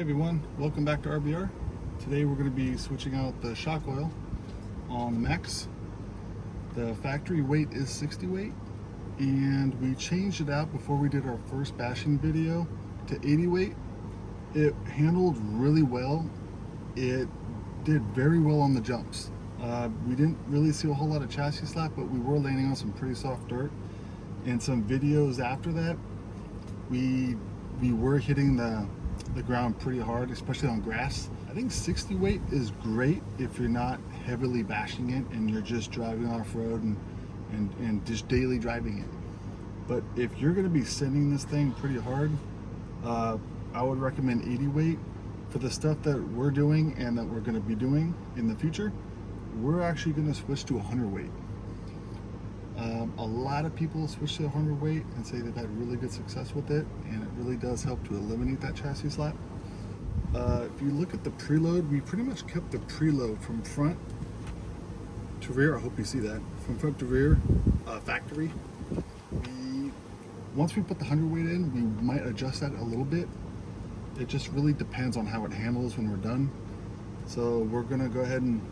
Hey everyone, welcome back to RBR. Today we're going to be switching out the shock oil on the MAXX. The factory weight is 60 weight and we changed it out before we did our first bashing video to 80 weight. It handled really well. It did very well on the jumps. We didn't really see a whole lot of chassis slap, but we were landing on some pretty soft dirt. And some videos after that, we were hitting the ground pretty hard, especially on grass. I think 60 weight is great if you're not heavily bashing it and you're just driving off-road and just daily driving it. But if you're going to be sending this thing pretty hard, I would recommend 80 weight. For the stuff that we're doing and that we're going to be doing in the future, we're actually going to switch to 100 weight. A lot of people switch to 100 weight and say they've had really good success with it, and it really does help to eliminate that chassis slap. If you look at the preload, we pretty much kept the preload from front to rear. I hope you see that. From front to rear, factory. Once we put the 100 weight in, we might adjust that a little bit. It just really depends on how it handles when we're done. So we're gonna go ahead and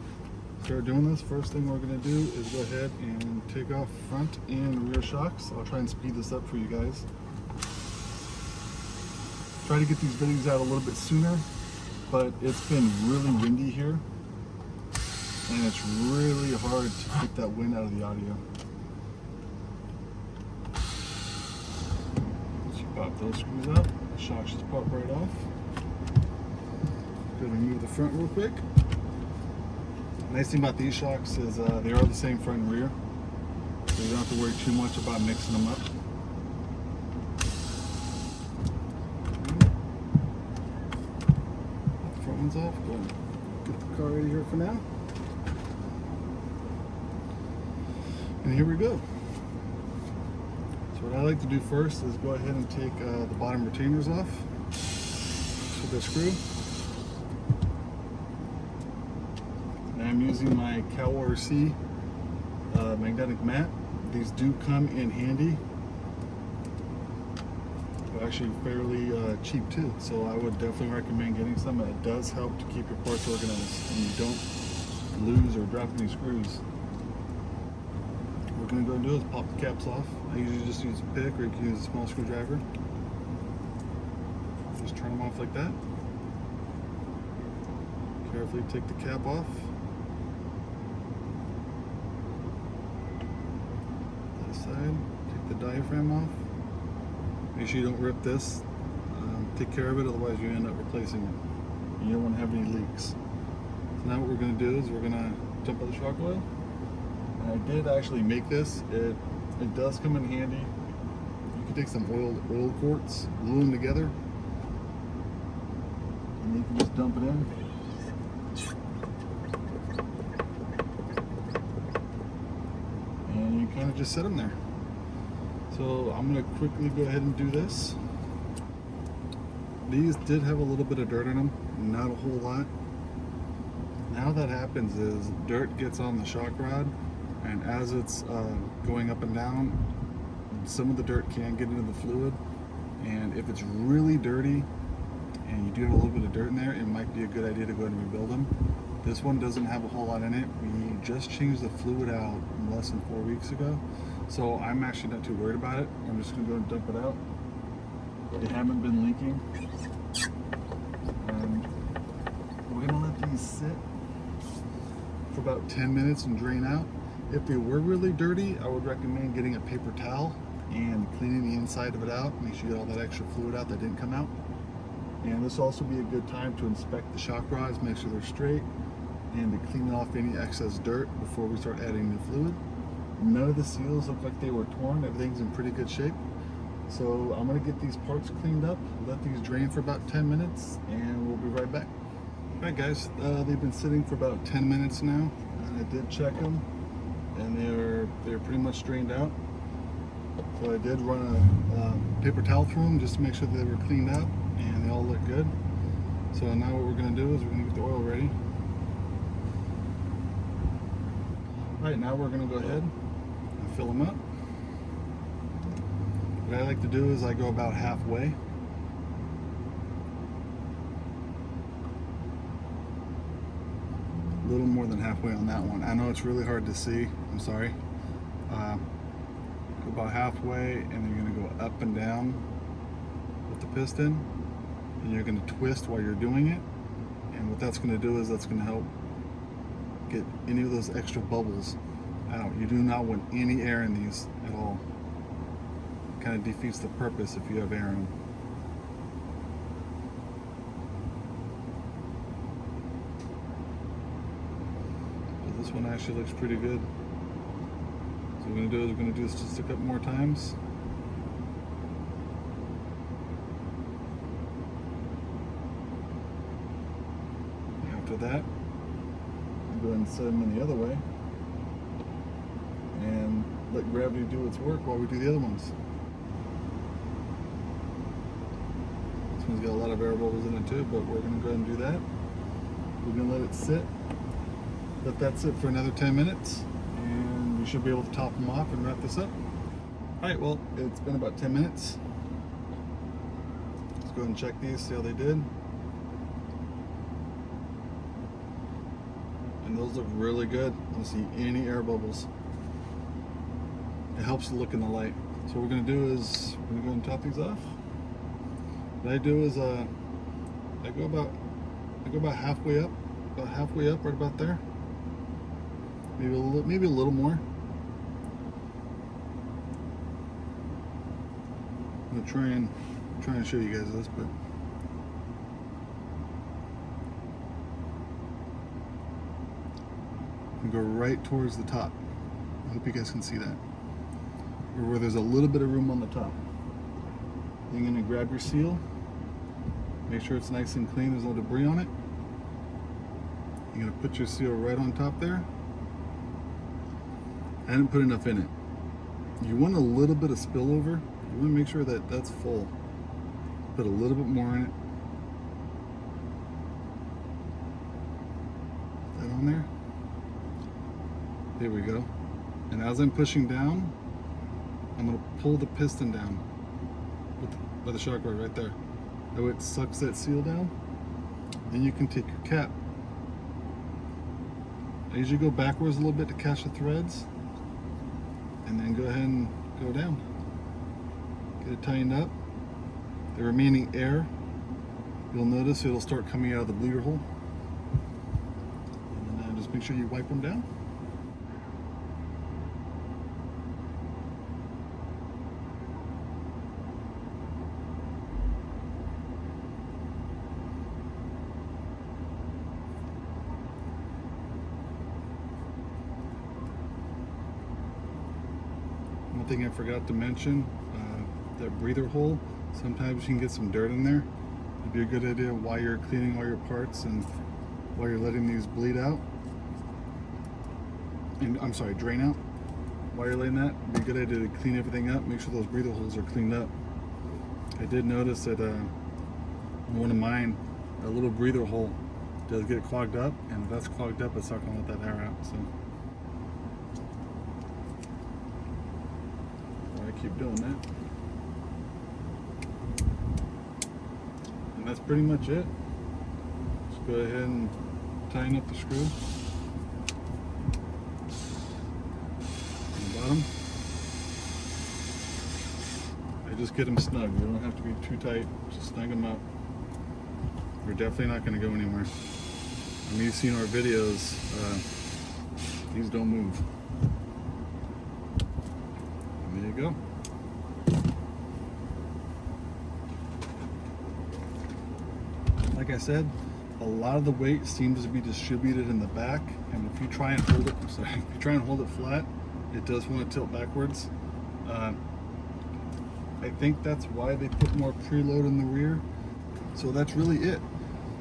start doing this. First thing we're going to do is go ahead and take off front and rear shocks. I'll try and speed this up for you guys. Try to get these videos out a little bit sooner, but it's been really windy here and it's really hard to keep that wind out of the audio. Once you pop those screws out, the shocks just pop right off. Going to remove the front real quick. Nice thing about these shocks is they are the same front and rear, so you don't have to worry too much about mixing them up. Put the front ones off. Go ahead and get the car ready here for now. And here we go. So what I like to do first is go ahead and take the bottom retainers off with the screw. I'm using my Cow C magnetic mat. These do come in handy. They're actually fairly cheap too, so I would definitely recommend getting some. It does help to keep your parts organized and you don't lose or drop any screws. What we're going to go and do is pop the caps off. I usually just use a pick, or you can use a small screwdriver. Just turn them off like that. Carefully take the cap off. Side, take the diaphragm off. Make sure you don't rip this. Take care of it, otherwise you end up replacing it. You don't want to have any leaks. So now what we're going to do is we're going to dump out the shock oil. And I did actually make this. It does come in handy. You can take some oil quarts, glue them together, and you can just dump it in. And you kind of just set them there. So I'm going to quickly go ahead and do this. These did have a little bit of dirt in them, not a whole lot. Now that happens is dirt gets on the shock rod, and as it's going up and down, some of the dirt can get into the fluid. And if it's really dirty and you do have a little bit of dirt in there, it might be a good idea to go ahead and rebuild them. This one doesn't have a whole lot in it. We just changed the fluid out less than 4 weeks ago, so I'm actually not too worried about it. I'm just going to go and dump it out. They haven't been leaking. And we're going to let these sit for about 10 minutes and drain out. If they were really dirty, I would recommend getting a paper towel and cleaning the inside of it out. Make sure you get all that extra fluid out that didn't come out. And this will also be a good time to inspect the shock rods, make sure they're straight, and to clean off any excess dirt before we start adding new fluid. None of the seals look like they were torn. Everything's in pretty good shape. So I'm going to get these parts cleaned up, let these drain for about 10 minutes, and we'll be right back. Alright guys, they've been sitting for about 10 minutes now. I did check them, and they're pretty much drained out. So I did run a paper towel through them just to make sure that they were cleaned out, and they all look good. So now what we're going to do is we're going to get the oil ready. Alright, now we're going to go ahead and fill them up. What I like to do is I go about halfway. A little more than halfway on that one. I know it's really hard to see, I'm sorry. Go about halfway, and then you're gonna go up and down with the piston, and you're gonna twist while you're doing it. And what that's gonna do is that's gonna help get any of those extra bubbles out. You do not want any air in these at all. It kind of defeats the purpose if you have air in them. But this one actually looks pretty good. So what we're gonna do this just a couple more times. After that, go ahead and set them in the other way and let gravity do its work while we do the other ones. This one's got a lot of air bubbles in it too, but we're going to go ahead and do that. We're going to let it sit. Let that sit for another 10 minutes, and we should be able to top them off and wrap this up. Alright, well, it's been about 10 minutes. Let's go ahead and check these, see how they did. And those look really good. I don't see any air bubbles. It helps to look in the light. So what we're going to do is we're going to go and top these off. What I do is I go about halfway up, right about there. Maybe a little more. I'm going to try and show you guys this, but and go right towards the top. I hope you guys can see that. Or where there's a little bit of room on the top. Then you're gonna grab your seal. Make sure it's nice and clean, there's no debris on it. You're gonna put your seal right on top there. I didn't put enough in it. You want a little bit of spillover. You wanna make sure that that's full. Put a little bit more in it. Put that on there. There we go. And as I'm pushing down, I'm going to pull the piston down by the shock rod right there. That way it sucks that seal down. Then you can take your cap. I usually go backwards a little bit to catch the threads, and then go ahead and go down. Get it tightened up. The remaining air, you'll notice it'll start coming out of the bleeder hole. And then just make sure you wipe them down. One thing I forgot to mention, that breather hole, sometimes you can get some dirt in there. It'd be a good idea while you're cleaning all your parts and while you're letting these bleed out, and I'm sorry, drain out. While you're letting that, it'd be a good idea to clean everything up, make sure those breather holes are cleaned up. I did notice that one of mine, a little breather hole does get clogged up, and if that's clogged up, it's not going to let that air out. So I keep doing that. And that's pretty much it. Just go ahead and tighten up the screw on the bottom. I just get them snug. You don't have to be too tight. Just snug them up. We're definitely not going to go anywhere. I mean, you've seen our videos. These don't move. And there you go. Like I said, a lot of the weight seems to be distributed in the back, and if you try and hold it, flat, it does want to tilt backwards. I think that's why they put more preload in the rear. So that's really it.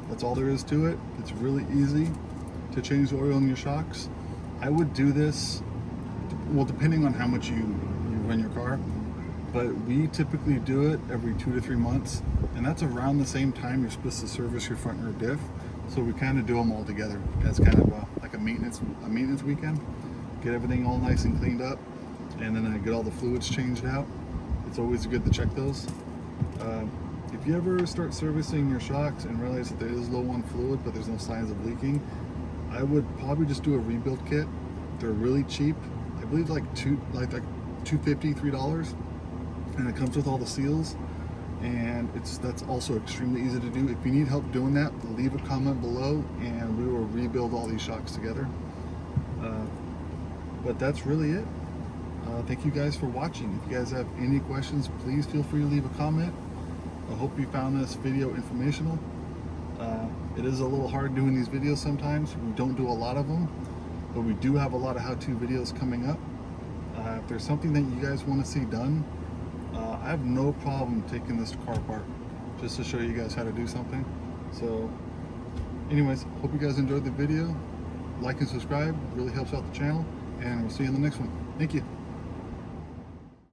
That's all there is to it. It's really easy to change the oil in your shocks. I would do this, well, depending on how much you run your car, but we typically do it every 2 to 3 months, and that's around the same time you're supposed to service your front rear diff. So we kind of do them all together as kind of like a maintenance weekend. Get everything all nice and cleaned up, and then I get all the fluids changed out. It's always good to check those. If you ever start servicing your shocks and realize that there is low on fluid but there's no signs of leaking, I would probably just do a rebuild kit. They're really cheap. I believe like $2.50, $3, and it comes with all the seals. And that's also extremely easy to do. If you need help doing that, leave a comment below, and we will rebuild all these shocks together. But that's really it. Thank you guys for watching. If you guys have any questions, please feel free to leave a comment. I hope you found this video informational. It is a little hard doing these videos sometimes. We don't do a lot of them, but we do have a lot of how-to videos coming up. If there's something that you guys want to see done, I have no problem taking this car apart just to show you guys how to do something. So anyways, hope you guys enjoyed the video. Like and subscribe, really helps out the channel, and we'll see you in the next one. Thank you.